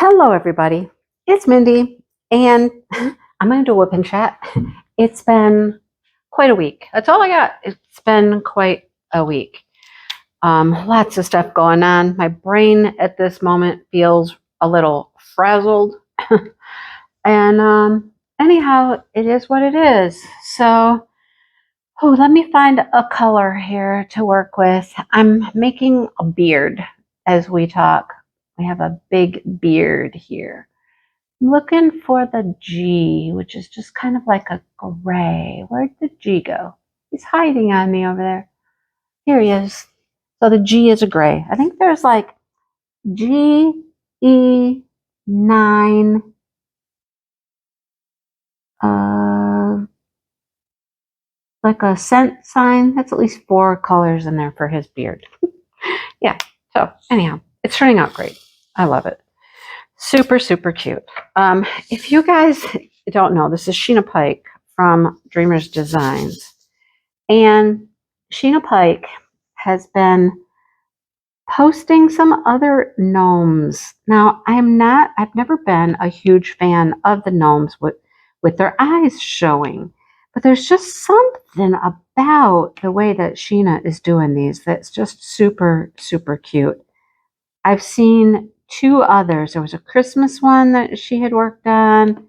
Hello, everybody. It's Mindy, and I'm going to do a WIP and Chat. It's been quite a week. That's all I got. It's been quite a week. Lots of stuff going on. My brain at this moment feels a little frazzled. And anyhow, it is what it is. So, let me find a color here to work with. I'm making a beard as we talk. We have a big beard here. I'm looking for the G, which is just kind of like a gray. Where'd the G go? He's hiding on me over there. Here he is. So the G is a gray. I think there's like G-E-9, like a cent sign. That's at least 4 colors in there for his beard. Yeah, so anyhow, it's turning out great. I love it. Super, super cute. If you guys don't know, this is Sheena Pike from Dreamers Designs. And Sheena Pike has been posting some other gnomes. Now, I've never been a huge fan of the gnomes with their eyes showing. But there's just something about the way that Sheena is doing these that's just super, super cute. I've seen 2 others. There was a Christmas one that she had worked on,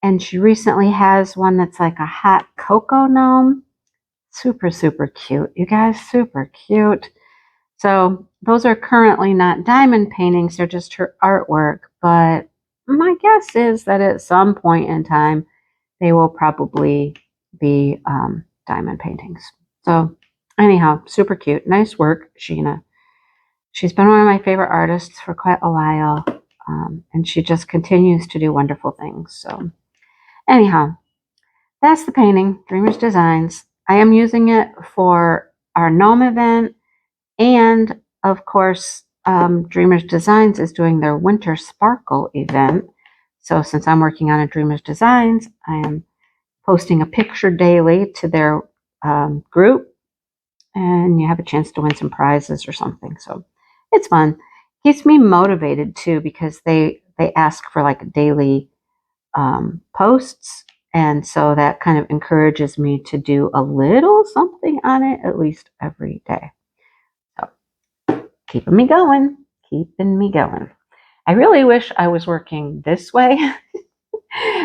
and she recently has one that's like a hot cocoa gnome. Super, super cute. You guys, super cute. So those are currently not diamond paintings. They're just her artwork. But my guess is that at some point in time, they will probably be diamond paintings. So anyhow, super cute. Nice work, Sheena. She's been one of my favorite artists for quite a while, and she just continues to do wonderful things. So anyhow, that's the painting, Dreamers Designs. I am using it for our gnome event, and of course, Dreamers Designs is doing their Winter Sparkle event. So since I'm working on a Dreamers Designs, I am posting a picture daily to their group, and you have a chance to win some prizes or something. So it's fun. Keeps me motivated too, because they ask for like daily posts, and so that kind of encourages me to do a little something on it at least every day. So keeping me going. I really wish I was working this way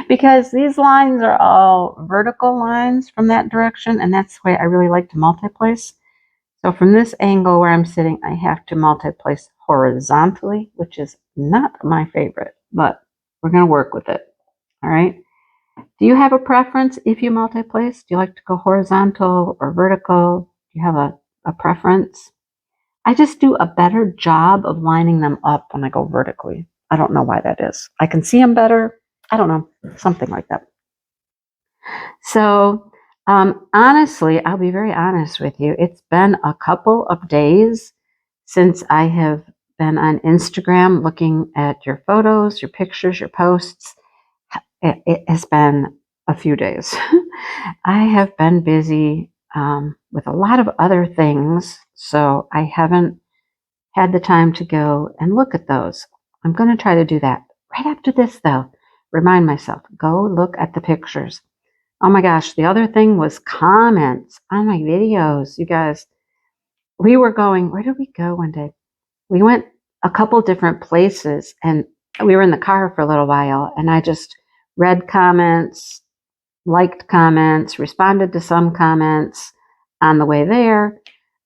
because these lines are all vertical lines from that direction, and that's the way I really like to multi-place. So from this angle where I'm sitting, I have to multi-place horizontally, which is not my favorite, but we're going to work with it. All right. Do you have a preference if you multi-place? Do you like to go horizontal or vertical? Do you have a preference? I just do a better job of lining them up when I go vertically. I don't know why that is. I can see them better. I don't know, something like that. So honestly, I'll be very honest with you. It's been a couple of days since I have been on Instagram looking at your photos, your pictures, your posts. It has been a few days. I have been busy with a lot of other things, so I haven't had the time to go and look at those. I'm going to try to do that right after this, though. Remind myself, go look at the pictures. Oh my gosh, the other thing was comments on my videos. You guys, we were going, where did we go one day? We went a couple different places, and we were in the car for a little while, and I just read comments, liked comments, responded to some comments on the way there,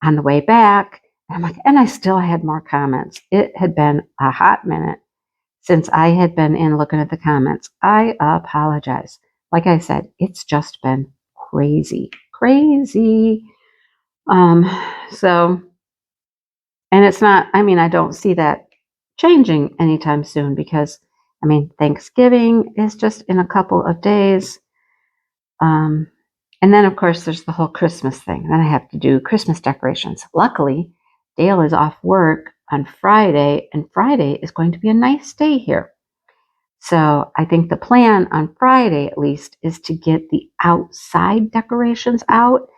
on the way back. And I'm like, and I still had more comments. It had been a hot minute since I had been in looking at the comments. I apologize. Like I said, it's just been crazy. So, and it's not, I don't see that changing anytime soon because, Thanksgiving is just in a couple of days. And then, of course, there's the whole Christmas thing. Then I have to do Christmas decorations. Luckily, Dale is off work on Friday, and Friday is going to be a nice day here. So I think the plan on Friday, at least, is to get the outside decorations out.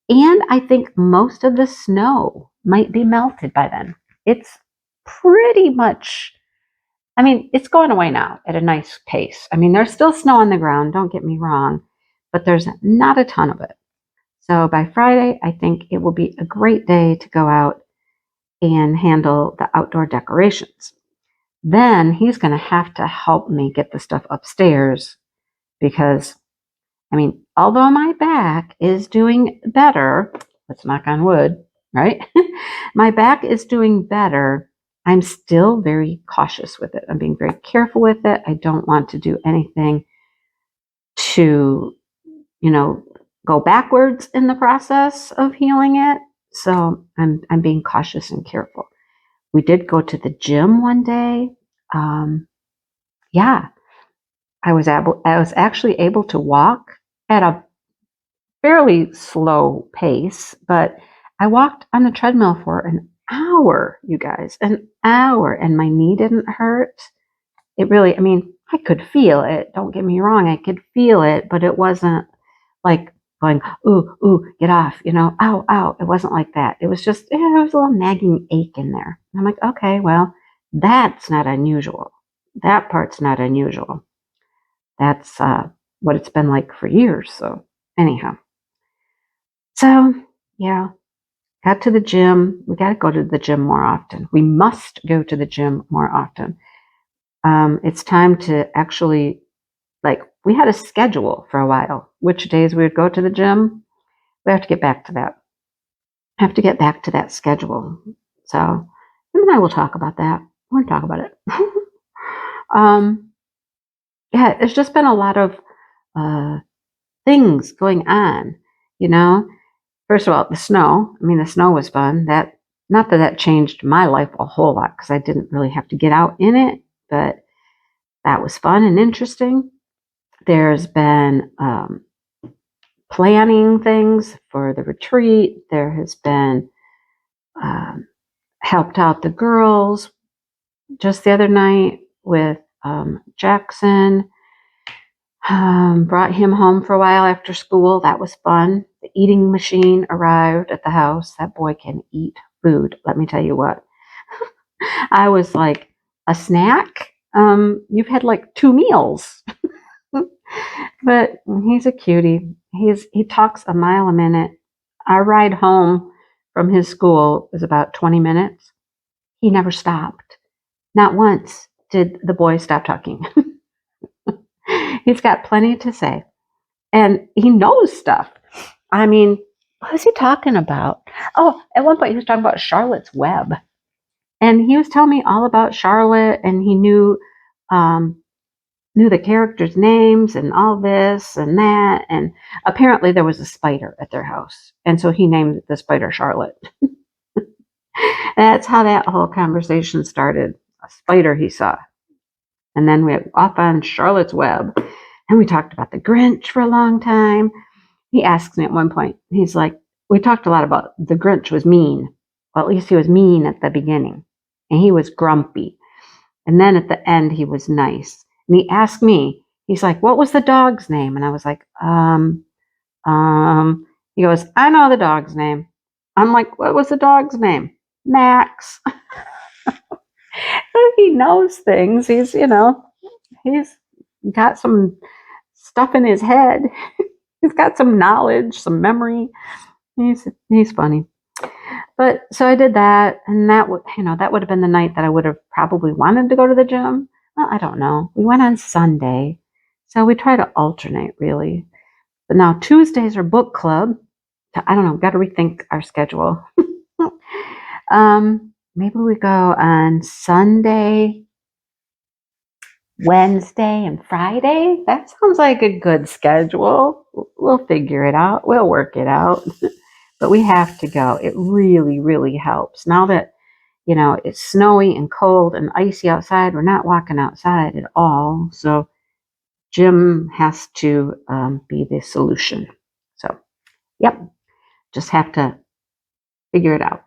And I think most of the snow might be melted by then. It's pretty much, I mean, it's going away now at a nice pace. I mean, there's still snow on the ground, don't get me wrong, but there's not a ton of it. So by Friday, I think it will be a great day to go out and handle the outdoor decorations. Then he's going to have to help me get the stuff upstairs because, I mean, although my back is doing better, let's knock on wood, right? My back is doing better. I'm still very cautious with it. I'm being very careful with it. I don't want to do anything to, go backwards in the process of healing it. So I'm being cautious and careful. We did go to the gym one day. Yeah, I was actually able to walk at a fairly slow pace, but I walked on the treadmill for an hour, you guys, an hour, and my knee didn't hurt. It really, I mean, I could feel it. Don't get me wrong, I could feel it, but it wasn't like going, ooh, ooh, get off, ow, ow. It wasn't like that. It was just, there was a little nagging ache in there. And I'm like, okay, well, that's not unusual. That part's not unusual. That's what it's been like for years. So anyhow, so yeah, got to the gym. We got to go to the gym more often. We must go to the gym more often. It's time to actually, like, we had a schedule for a while, which days we would go to the gym. We have to get back to that. I have to get back to that schedule. So him and I will talk about that. We'll talk about it. Yeah, it's just been a lot of things going on, First of all, the snow. I mean, the snow was fun. Not that changed my life a whole lot because I didn't really have to get out in it, but that was fun and interesting. There's been planning things for the retreat. There has been helped out the girls just the other night with Jackson. Brought him home for a while after school. That was fun. The eating machine arrived at the house. That boy can eat food. Let me tell you what. I was like, a snack? You've had like 2 meals. But he's a cutie. He talks a mile a minute. Our ride home from his school is about 20 minutes. He never stopped. Not once did the boy stop talking. He's got plenty to say. And he knows stuff. I mean, what was he talking about? Oh, at one point he was talking about Charlotte's Web. And he was telling me all about Charlotte, and he knew the characters' names and all this and that. And apparently there was a spider at their house. And so he named the spider Charlotte. That's how that whole conversation started. A spider he saw. And then we went off on Charlotte's Web. And we talked about the Grinch for a long time. He asks me at one point, he's like, we talked a lot about the Grinch was mean. Well, at least he was mean at the beginning. And he was grumpy. And then at the end, he was nice. And he asked me, he's like, what was the dog's name? And I was like, he goes, I know the dog's name. I'm like, what was the dog's name? Max. He knows things. He's got some stuff in his head. He's got some knowledge, some memory. He's funny. But so I did that, and that would have been the night that I would have probably wanted to go to the gym. Well, I don't know. We went on Sunday, so we try to alternate really. But now Tuesdays are book club. I don't know. Got to rethink our schedule. Maybe we go on Sunday, Wednesday, and Friday. That sounds like a good schedule. We'll figure it out. We'll work it out. But we have to go. It really, really helps. Now that, it's snowy and cold and icy outside, we're not walking outside at all. So gym has to be the solution. So, yep, just have to figure it out.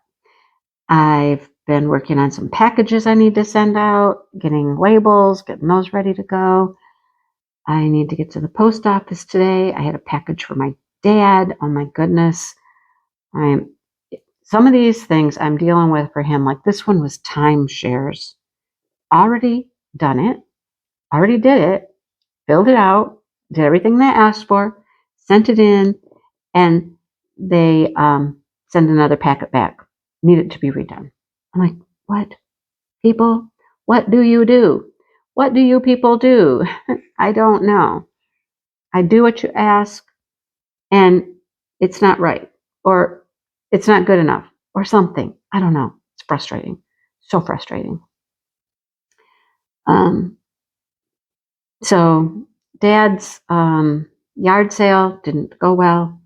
I've been working on some packages I need to send out, getting labels, getting those ready to go. I need to get to the post office today. I had a package for my dad. Oh my goodness. Some of these things I'm dealing with for him, like this one was timeshares. Already done it, already did it, filled it out, did everything they asked for, sent it in, and they send another packet back. Need it to be redone. I'm like, what? People, what do you do? What do you people do? I don't know. I do what you ask, and it's not right, or it's not good enough, or something. I don't know. It's frustrating. So frustrating. Um, so Dad's yard sale didn't go well.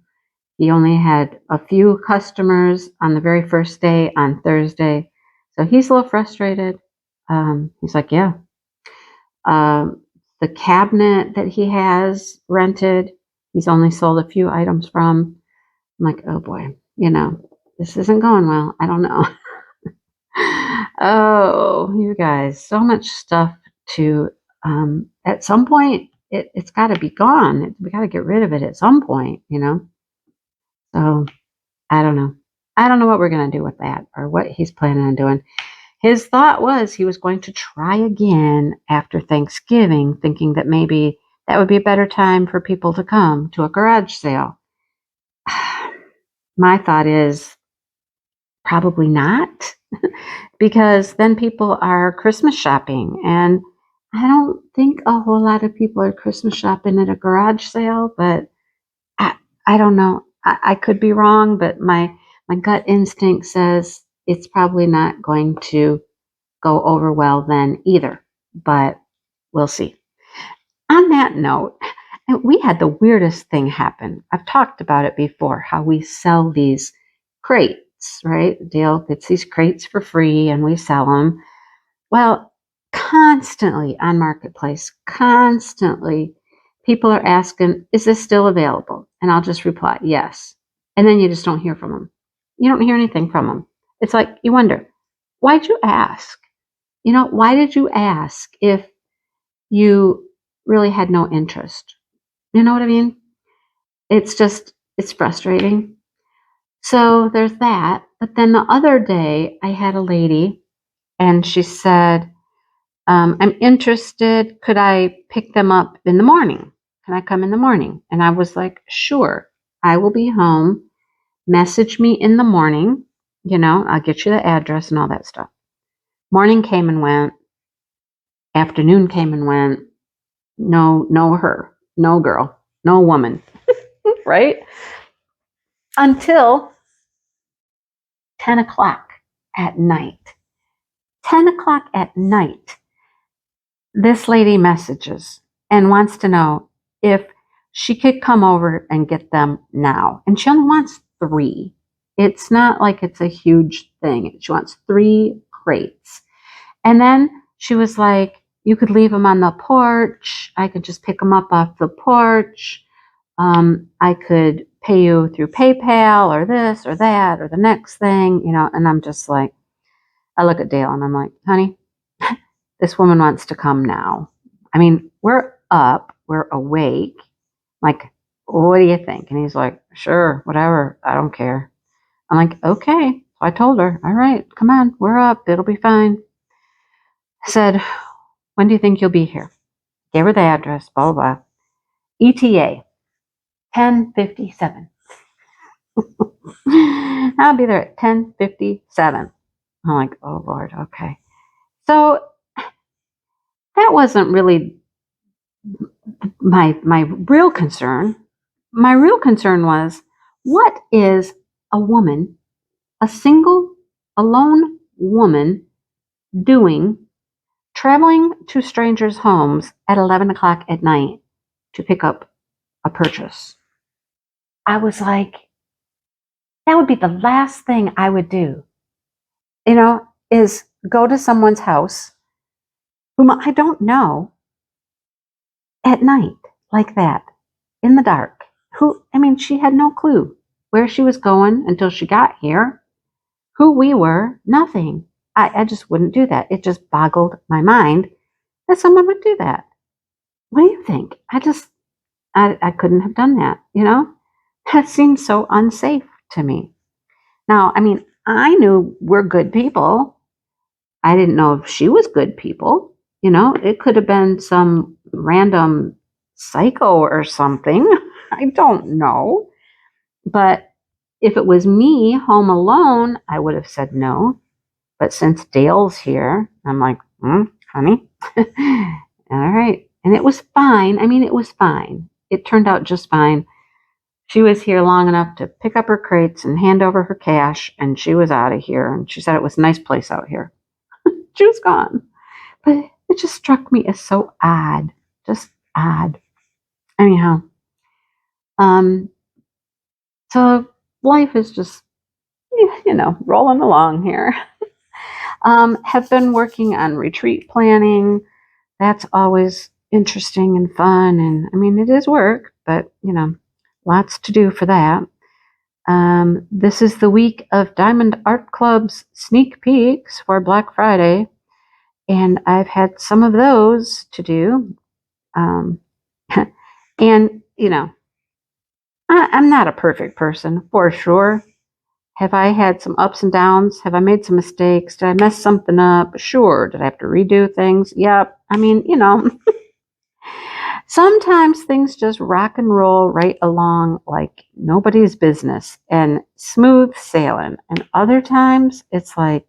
He only had a few customers on the very first day on Thursday. So he's a little frustrated. He's like, yeah. The cabinet that he has rented, he's only sold a few items from. I'm like, oh boy, this isn't going well. I don't know. Oh, you guys, so much stuff to, at some point, it's got to be gone. We got to get rid of it at some point. So I don't know. I don't know what we're going to do with that or what he's planning on doing. His thought was he was going to try again after Thanksgiving, thinking that maybe that would be a better time for people to come to a garage sale. My thought is probably not, because then people are Christmas shopping, and I don't think a whole lot of people are Christmas shopping at a garage sale, but I don't know. I could be wrong, but my gut instinct says it's probably not going to go over well then either, but we'll see. On that note, we had the weirdest thing happen. I've talked about it before, how we sell these crates, right? Dale gets these crates for free and we sell them. Well, constantly on Marketplace, constantly people are asking, is this still available? And I'll just reply, yes. And then you just don't hear from them. You don't hear anything from them. It's like you wonder, why'd you ask? Why did you ask if you really had no interest? You know what I mean? It's frustrating. So there's that. But then the other day, I had a lady and she said, I'm interested. Could I pick them up in the morning? Can I come in the morning? And I was like, sure, I will be home. Message me in the morning. I'll get you the address and all that stuff. Morning came and went. Afternoon came and went. No her, no girl, no woman, right? Until 10 o'clock at night. 10 o'clock at night, this lady messages and wants to know if she could come over and get them now. And she only wants 3. It's not like it's a huge thing. She wants 3 crates. And then she was like, you could leave them on the porch. I could just pick them up off the porch. I could pay you through PayPal or this or that or the next thing, and I'm just like, I look at Dale and I'm like, honey, this woman wants to come now. I mean, we're up, we're awake. Like, what do you think? And he's like, sure, whatever. I don't care. I'm like, okay. So I told her, all right, come on, we're up. It'll be fine. I said, when do you think you'll be here? Gave her the address, blah, blah, blah. ETA, 10:57. I'll be there at 10:57. I'm like, oh, Lord, okay. So that wasn't really my real concern. My real concern was, what is a woman, a single, alone woman, doing traveling to strangers' homes at 11 o'clock at night to pick up a purchase? I was like, that would be the last thing I would do, is go to someone's house whom I don't know at night like that, in the dark. She had no clue where she was going until she got here, who we were, nothing. I just wouldn't do that. It just boggled my mind that someone would do that. What do you think? I couldn't have done that, That seems so unsafe to me. Now, I knew we're good people. I didn't know if she was good people. You know, it could have been some random psycho or something. I don't know. But if it was me home alone, I would have said no. But since Dale's here, I'm like, honey, all right. And it was fine. I mean, it was fine. It turned out just fine. She was here long enough to pick up her crates and hand over her cash, and she was out of here. And she said it was a nice place out here. She was gone. But it just struck me as so odd. Just odd. Anyhow, um, so life is just, rolling along here. Have been working on retreat planning. That's always interesting and fun. And I mean, it is work, but lots to do for that. This is the week of Diamond Art Club's sneak peeks for Black Friday, and I've had some of those to do. And I'm not a perfect person for sure. Have I had some ups and downs? Have I made some mistakes? Did I mess something up? Sure. Did I have to redo things? Yep. I mean, sometimes things just rock and roll right along like nobody's business and smooth sailing. And other times it's like,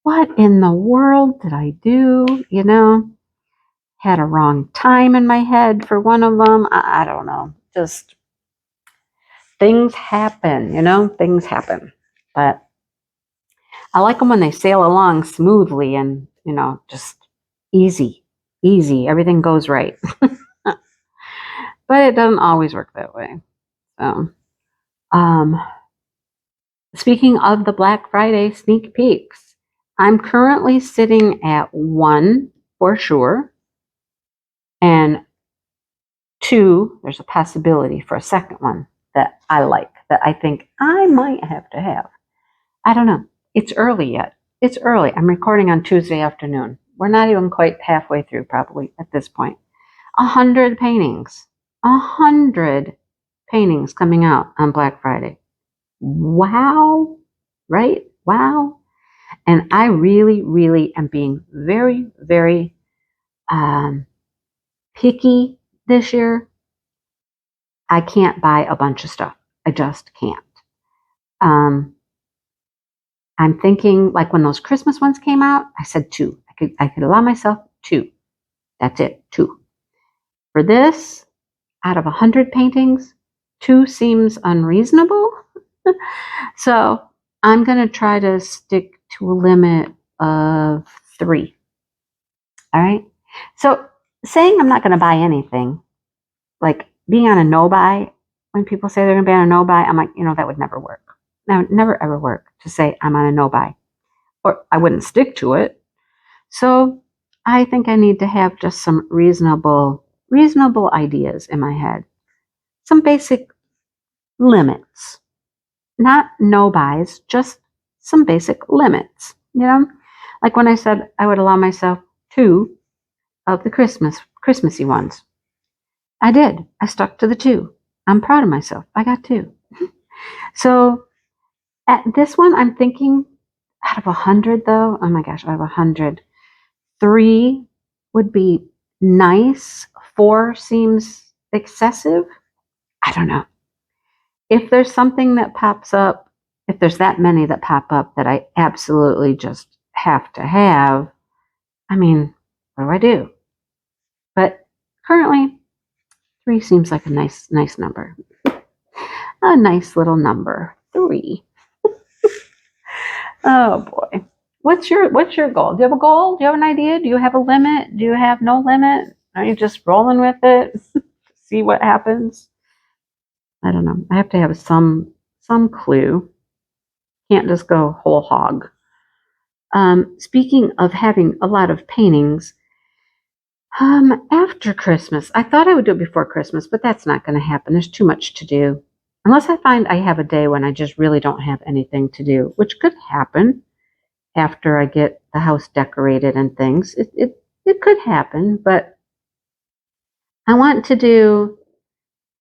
what in the world did I do? Had a wrong time in my head for one of them. I don't know. Just things happen, things happen. But I like them when they sail along smoothly and, just easy, easy. Everything goes right. But it doesn't always work that way. So, um, speaking of the Black Friday sneak peeks, I'm currently sitting at 1 for sure. And 2, there's a possibility for a second one that I like, that I think I might have to have. I don't know. It's early yet. It's early. I'm recording on Tuesday afternoon. We're not even quite halfway through, probably, at this point. 100 paintings. 100 paintings coming out on Black Friday. Wow. Right? Wow. And I really, really am being very, very picky this year. I can't buy a bunch of stuff. I just can't. I'm thinking like when those Christmas ones came out, I said 2. I could allow myself 2. That's it, 2. For this, out of 100 paintings, 2 seems unreasonable. So I'm going to try to stick to a limit of 3. All right. So saying I'm not going to buy anything, like being on a no buy, when people say they're going to be on a no buy, I'm like, that would never work. That would never ever work to say I'm on a no buy, or I wouldn't stick to it. So I think I need to have just some reasonable ideas in my head. Some basic limits. Not no buys, just some basic limits. Like when I said I would allow myself 2 of the Christmassy ones. I did. I stuck to the 2. I'm proud of myself. I got 2. So at this one, I'm thinking out of 100 though, oh my gosh, out of 100, 3 would be nice. 4 seems excessive. I don't know. If there's something that pops up, if there's that many that pop up that I absolutely just have to have, I mean, what do I do? But currently, 3 seems like a nice number. A nice little number, 3. Oh boy. What's your goal? Do you have a goal? Do you have an idea? Do you have a limit? Do you have no limit? Are you just rolling with it? See what happens? I don't know. I have to have some clue. Can't just go whole hog. Speaking of having a lot of paintings, after Christmas, I thought I would do it before Christmas, but that's not going to happen. There's too much to do. Unless I find I have a day when I just really don't have anything to do, which could happen after I get the house decorated and things. It could happen, but I want to do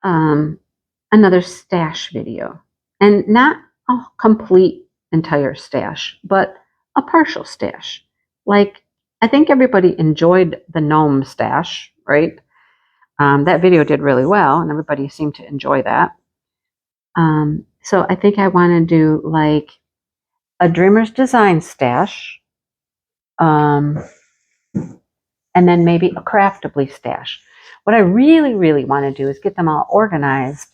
another stash video, and not a complete entire stash, but a partial stash. Like I think everybody enjoyed the gnome stash, right? That video did really well, and everybody seemed to enjoy that. So I think I want to do like a Dreamer's Design stash, and then maybe a Craftably stash. What I really, really want to do is get them all organized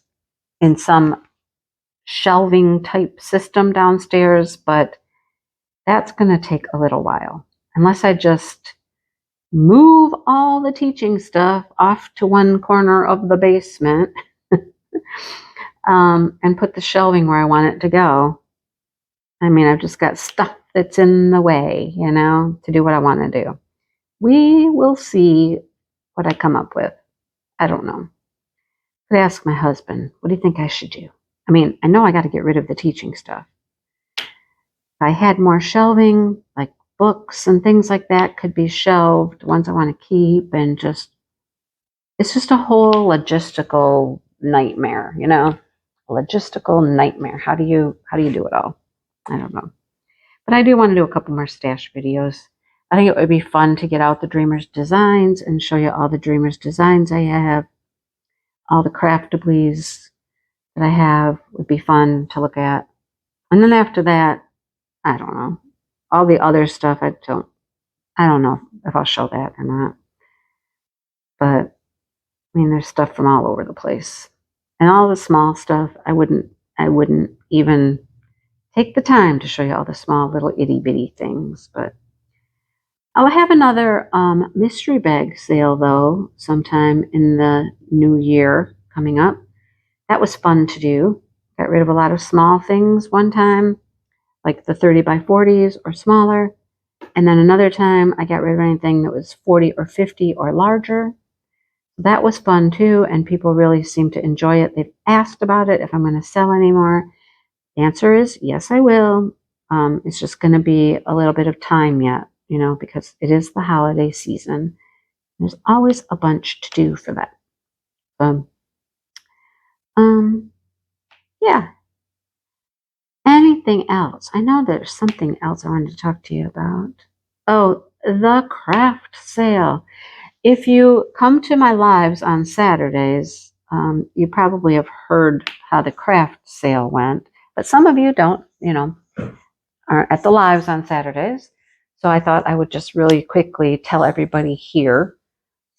in some shelving type system downstairs, but that's going to take a little while. Unless I just move all the teaching stuff off to one corner of the basement and put the shelving where I want it to go. I mean, I've just got stuff that's in the way, to do what I want to do. We will see what I come up with. I don't know. Could ask my husband, what do you think I should do? I mean, I know I got to get rid of the teaching stuff. If I had more shelving, like books and things like that could be shelved, ones I want to keep, and it's just a whole logistical nightmare, A logistical nightmare. How do you do it all? I don't know. But I do want to do a couple more stash videos. I think it would be fun to get out the Dreamer's Designs and show you all the Dreamer's Designs I have. All the Craftablies that I have would be fun to look at. And then after that, I don't know. All the other stuff, I don't know if I'll show that or not. But I mean, there's stuff from all over the place. And all the small stuff, I wouldn't even take the time to show you all the small little itty bitty things. But I'll have another mystery bag sale though, sometime in the new year coming up. That was fun to do. Got rid of a lot of small things one time, like the 30 by 40s or smaller. And then another time I got rid of anything that was 40 or 50 or larger. That was fun too, and people really seem to enjoy it. They've asked about it, if I'm going to sell anymore. The answer is yes, I will. It's just going to be a little bit of time yet, because it is the holiday season. There's always a bunch to do for that. Yeah. Anything else? I know there's something else I wanted to talk to you about. Oh, the craft sale. If you come to my lives on Saturdays, you probably have heard how the craft sale went, but some of you don't, are at the lives on Saturdays. So I thought I would just really quickly tell everybody here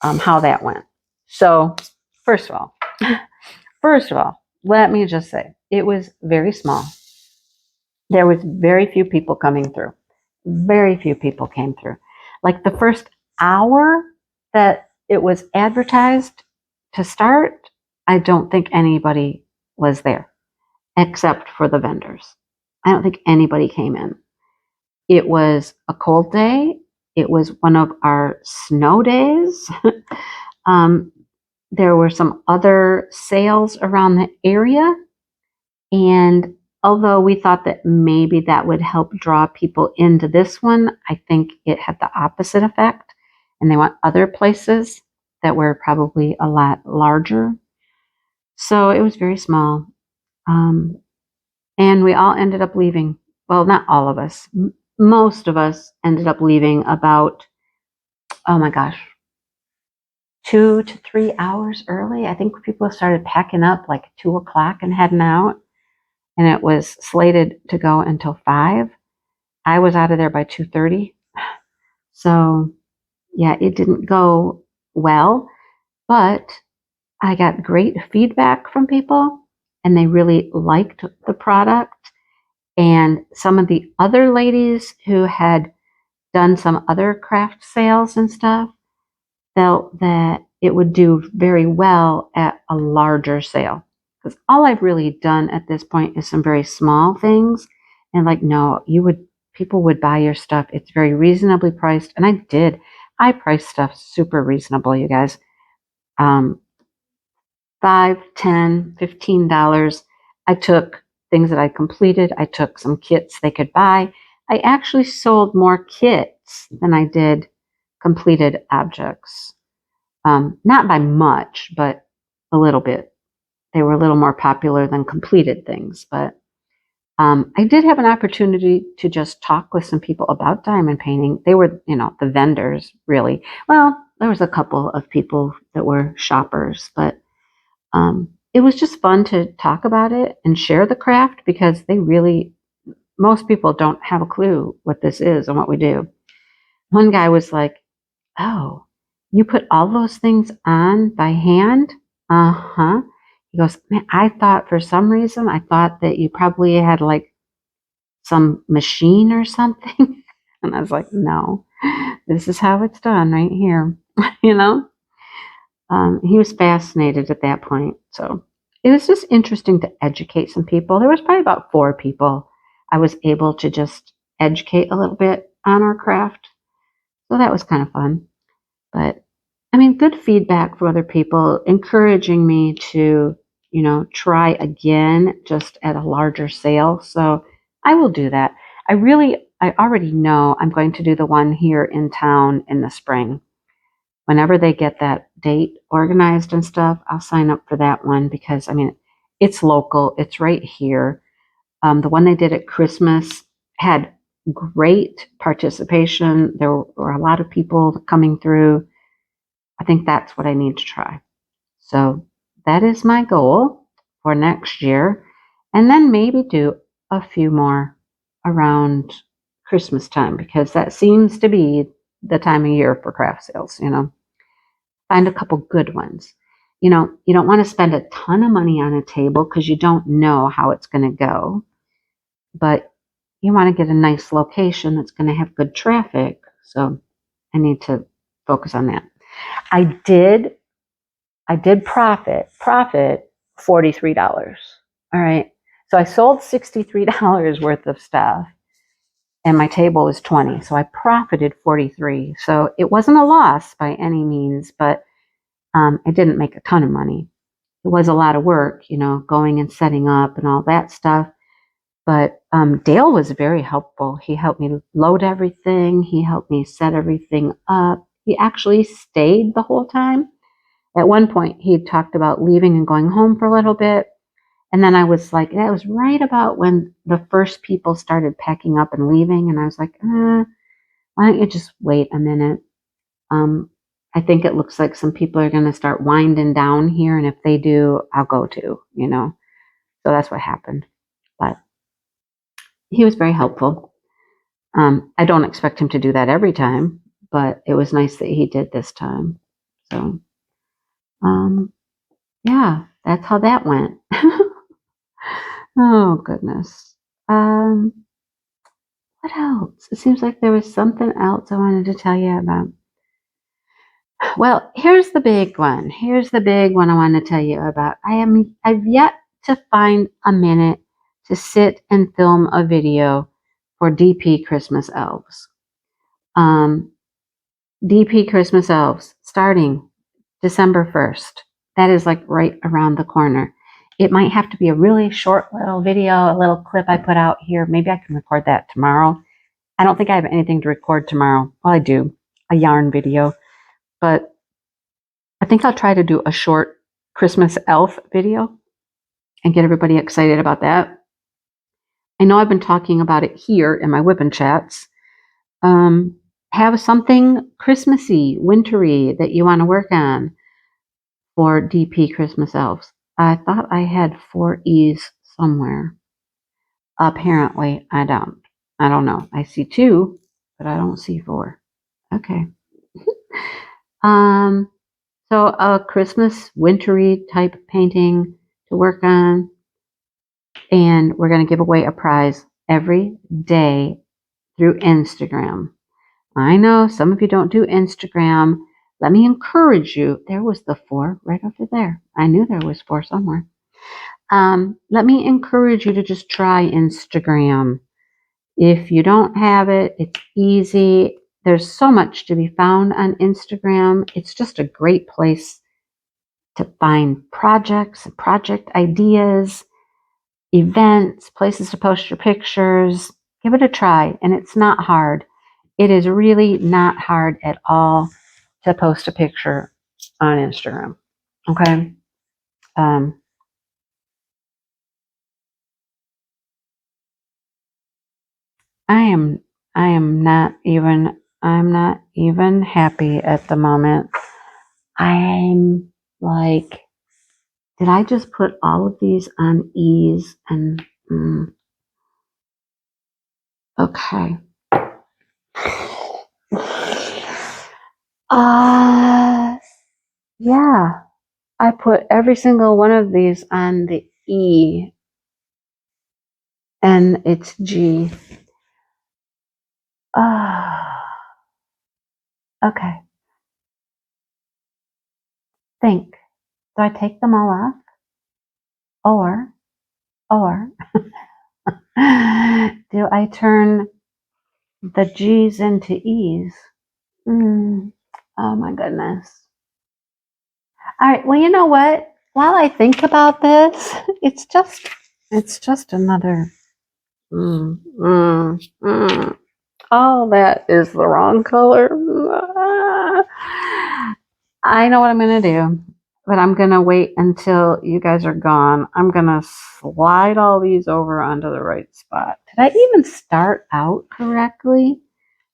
how that went. So first of all, let me just say it was very small. There was very few people coming through. Very few people came through. Like the first hour that it was advertised to start, I don't think anybody was there except for the vendors. I don't think anybody came in. It was a cold day. It was one of our snow days. There were some other sales around the area. And although we thought that maybe that would help draw people into this one, I think it had the opposite effect. And they went other places that were probably a lot larger. So it was very small. And we all ended up leaving. Well, not all of us. Most of us ended up leaving about, oh my gosh, 2 to 3 hours early. I think people started packing up like 2 o'clock and heading out. And it was slated to go until 5. I was out of there by 2:30. So yeah, it didn't go well, but I got great feedback from people and they really liked the product. And some of the other ladies who had done some other craft sales and stuff felt that it would do very well at a larger sale. Because all I've really done at this point is some very small things. And like, no, people would buy your stuff. It's very reasonably priced. And I did. I priced stuff super reasonable, you guys. $5, $10, $15. I took things that I completed. I took some kits they could buy. I actually sold more kits than I did completed objects. Not by much, but a little bit. They were a little more popular than completed things, but I did have an opportunity to just talk with some people about diamond painting. They were, the vendors, really. Well, there was a couple of people that were shoppers, but it was just fun to talk about it and share the craft because most people don't have a clue what this is and what we do. One guy was like, "Oh, you put all those things on by hand?" Uh-huh. He goes, "Man, I thought for some reason, I thought that you probably had like some machine or something." And I was like, "No, this is how it's done right here." you know? He was fascinated at that point. So it was just interesting to educate some people. There was probably about 4 people I was able to just educate a little bit on our craft. So that was kind of fun. But I mean, good feedback from other people, encouraging me to, try again just at a larger sale. So I will do that. I already know I'm going to do the one here in town in the spring. Whenever they get that date organized and stuff, I'll sign up for that one because, I mean, it's local, it's right here. The one they did at Christmas had great participation. There were a lot of people coming through. I think that's what I need to try. So that is my goal for next year. And then maybe do a few more around Christmas time because that seems to be the time of year for craft sales. Find a couple good ones. You don't want to spend a ton of money on a table because you don't know how it's going to go, but you want to get a nice location that's going to have good traffic. So I need to focus on that. I did profit $43. All right. So I sold $63 worth of stuff and my table was 20. So I profited 43. So it wasn't a loss by any means, but I didn't make a ton of money. It was a lot of work, going and setting up and all that stuff. But Dale was very helpful. He helped me load everything. He helped me set everything up. He actually stayed the whole time. At one point, he talked about leaving and going home for a little bit. And then I was like, that was right about when the first people started packing up and leaving. And I was like, why don't you just wait a minute? I think it looks like some people are going to start winding down here. And if they do, I'll go too. So that's what happened. But he was very helpful. I don't expect him to do that every time, but it was nice that he did this time. So, yeah, that's how that went. Oh, goodness. Um, what else? It seems like there was something else I wanted to tell you about. Well, here's the big one. Here's the big one I want to tell you about. I've yet to find a minute to sit and film a video for DP Christmas Elves. DP Christmas Elves starting December 1st. That is like right around the corner. It might have to be a really short little video, a little clip I put out here. Maybe I can record that tomorrow. I don't think I have anything to record tomorrow. Well, I do, a yarn video, but I think I'll try to do a short Christmas elf video and get everybody excited about that. I know I've been talking about it here in my WIP and Chats. Have something Christmassy, wintry that you want to work on for DP Christmas Elves. I thought I had 4 E's somewhere. Apparently, I don't. I don't know. I see 2, but I don't see 4. Okay. So a Christmas wintry type painting to work on, and we're going to give away a prize every day through Instagram. I know some of you don't do Instagram. Let me encourage you. There was the 4 right over there. I knew there was 4 somewhere. Let me encourage you to just try Instagram. If you don't have it, it's easy. There's so much to be found on Instagram. It's just a great place to find projects and project ideas, events, places to post your pictures. Give it a try, and it's not hard. It is really not hard at all to post a picture on Instagram. Okay. Um, I am I'm not even happy at the moment. I'm like, did I just put all of these on ease and okay. Yeah. I put every single one of these on the E and it's G. Okay. Think. Do I take them all off? Or do I turn the G's into E's? Oh my goodness. All right. Well, you know what? While I think about this, it's just another. Mm, mm, mm. Oh, that is the wrong color. I know what I'm going to do, but I'm going to wait until you guys are gone. I'm going to slide all these over onto the right spot. Did I even start out correctly?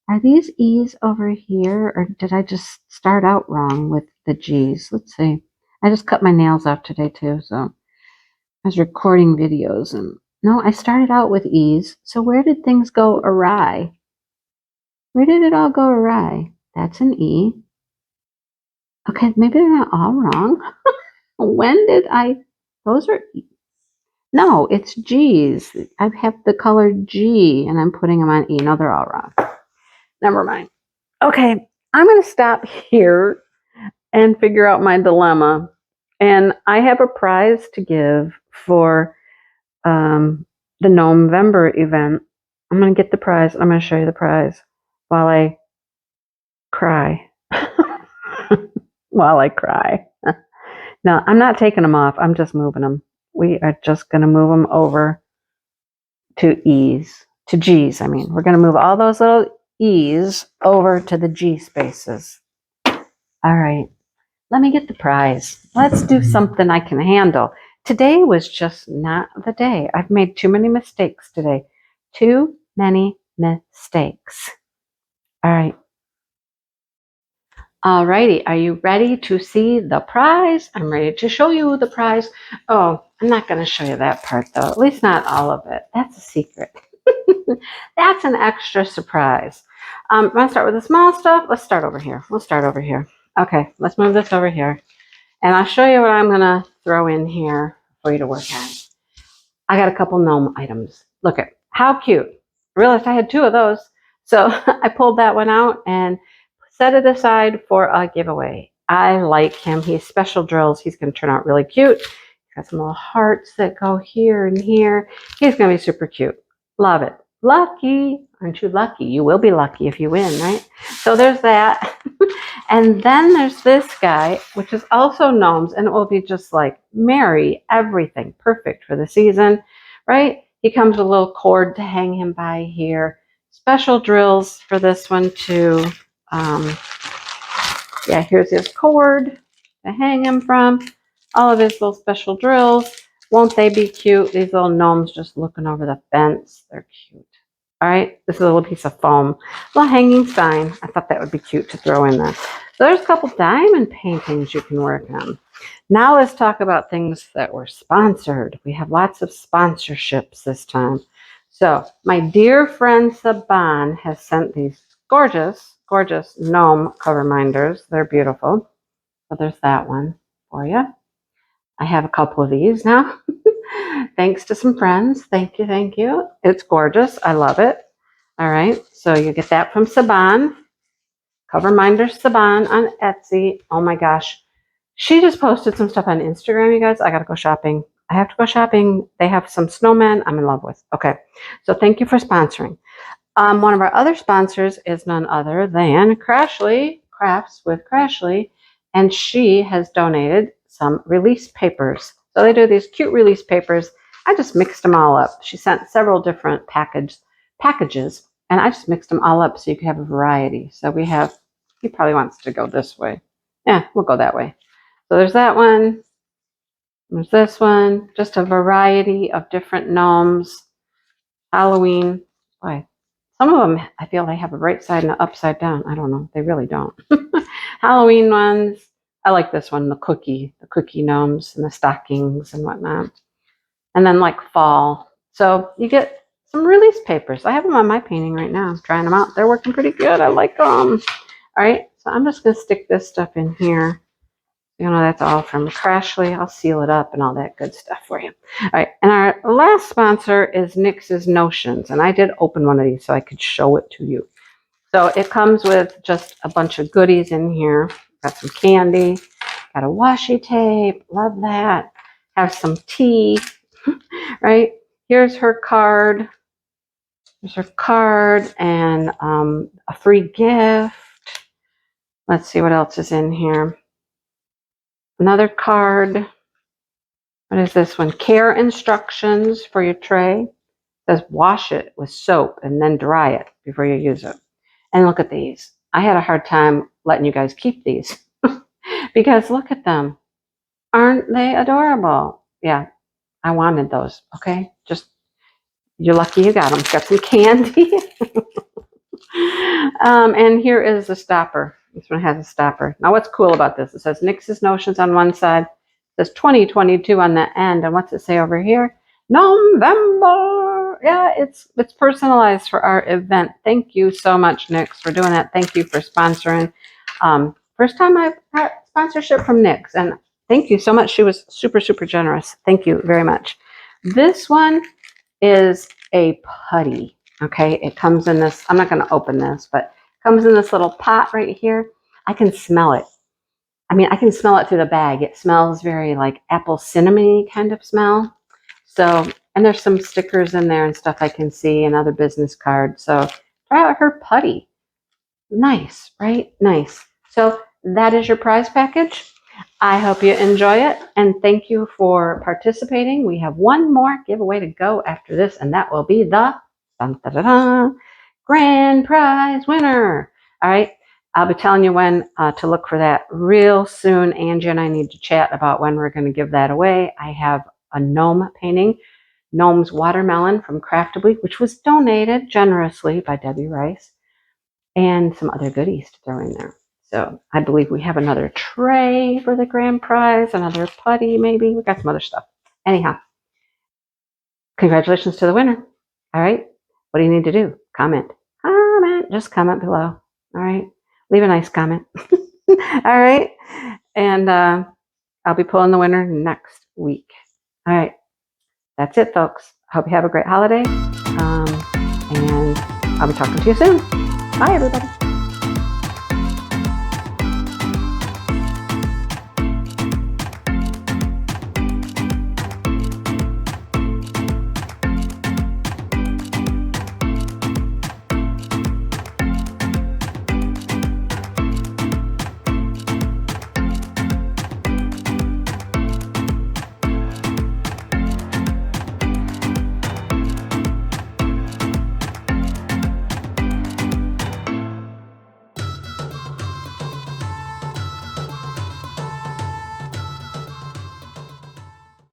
Are these E's over here, or did I just start out wrong with the G's? Let's see. I just cut my nails off today, too, so I was recording videos, and no, I started out with E's. So where did things go awry? Where did it all go awry? That's an E. Okay, maybe they're not all wrong. When did I? Those are. No, it's G's. I have the color G and I'm putting them on E. No, they're all wrong. Never mind. Okay, I'm going to stop here and figure out my dilemma. And I have a prize to give for the November event. I'm going to get the prize. I'm going to show you the prize while I cry. While I cry. No, I'm not taking them off. I'm just moving them. We are just going to move them over to E's, to G's. I mean, we're going to move all those little E's over to the G spaces. All right, let me get the prize. Let's do something I can handle. Today was just not the day. I've made too many mistakes today. Too many mistakes. All right. Alrighty, are you ready to see the prize? I'm ready to show you the prize. Oh, I'm not going to show you that part though, at least not all of it. That's a secret. That's an extra surprise. I'm going to start with the small stuff. Let's start over here. We'll start over here. Okay, let's move this over here. And I'll show you what I'm going to throw in here for you to work on. I got a couple gnome items. Look at how cute. I realized I had two of those. So I pulled that one out and set it aside for a giveaway. I like him. He's special drills. He's going to turn out really cute. He's got some little hearts that go here and here. He's going to be super cute. Love it. Lucky. Aren't you lucky? You will be lucky if you win, right? So there's that. And then there's this guy, which is also gnomes, and it will be just like Mary, everything perfect for the season, right? He comes with a little cord to hang him by here. Special drills for this one too. Yeah, here's his cord to hang him from. All of his little special drills. Won't they be cute? These little gnomes just looking over the fence. They're cute. All right, this is a little piece of foam. A little hanging sign. I thought that would be cute to throw in there. So there's a couple diamond paintings you can work on. Now let's talk about things that were sponsored. We have lots of sponsorships this time. So my dear friend Saban has sent these gorgeous, gorgeous gnome cover minders. They're beautiful. So there's that one for you. I have a couple of these now. Thanks to some friends. Thank you, thank you. It's gorgeous. I love it. All right. So you get that from Saban. Cover Minder Saban on Etsy. Oh my gosh. She just posted some stuff on Instagram, you guys. I got to go shopping. I have to go shopping. They have some snowmen I'm in love with. Okay. So thank you for sponsoring. One of our other sponsors is none other than Krafts with Crashly, and she has donated some release papers. So they do these cute release papers. I just mixed them all up. She sent several different packages, and I just mixed them all up so you could have a variety. So we have, he probably wants to go this way. Yeah, we'll go that way. So there's that one. There's this one. Just a variety of different gnomes. Halloween. Boy, Some of them, I feel they have a right side and an upside down. I don't know. They really don't. Halloween ones. I like this one, the cookie gnomes and the stockings and whatnot. And then like fall. So you get some release papers. I have them on my painting right now. I'm trying them out. They're working pretty good. I like them. All right. So I'm just going to stick this stuff in here. You know, that's all from Crashly. I'll seal it up and all that good stuff for you. All right. And our last sponsor is NYX's Notions. And I did open one of these so I could show it to you. So it comes with just a bunch of goodies in here. Got some candy. Got a washi tape. Love that. Have some tea. Right. Here's her card. Here's her card and a free gift. Let's see what else is in here. Another card. What is this one? Care instructions for your tray. It says wash it with soap and then dry it before you use it. And look at these. I had a hard time letting you guys keep these because look at them. Aren't they adorable? Yeah, I wanted those. Okay, just you're lucky you got them. Got some candy. And here is the stopper. This one has a stopper. Now, what's cool about this? It says NYX's Notions on one side. It says 2022 on the end. And what's it say over here? November. Yeah, it's personalized for our event. Thank you so much, NYX, for doing that. Thank you for sponsoring. First time I've got sponsorship from NYX. And thank you so much. She was super, super generous. Thank you very much. This one is a putty. Okay, it comes in this, I'm not going to open this, but it comes in this little pot right here. I can smell it. I mean, I can smell it through the bag. It smells very like apple cinnamon kind of smell. So, and there's some stickers in there and stuff I can see and other business cards. So try out her putty. Nice, right? Nice. So that is your prize package. I hope you enjoy it, and thank you for participating. We have one more giveaway to go after this, and that will be the grand prize winner. All right, I'll be telling you when to look for that real soon. Angie and I need to chat about when we're going to give that away. I have a gnome painting, Gnome's Watermelon from Craftably, which was donated generously by Debbie Rice, and some other goodies to throw in there. So I believe we have another tray for the grand prize, another putty maybe. We got some other stuff. Anyhow, congratulations to the winner. All right. What do you need to do? Comment. Comment. Just comment below. All right. Leave a nice comment. All right. And I'll be pulling the winner next week. All right. That's it, folks. Hope you have a great holiday. And I'll be talking to you soon. Bye, everybody.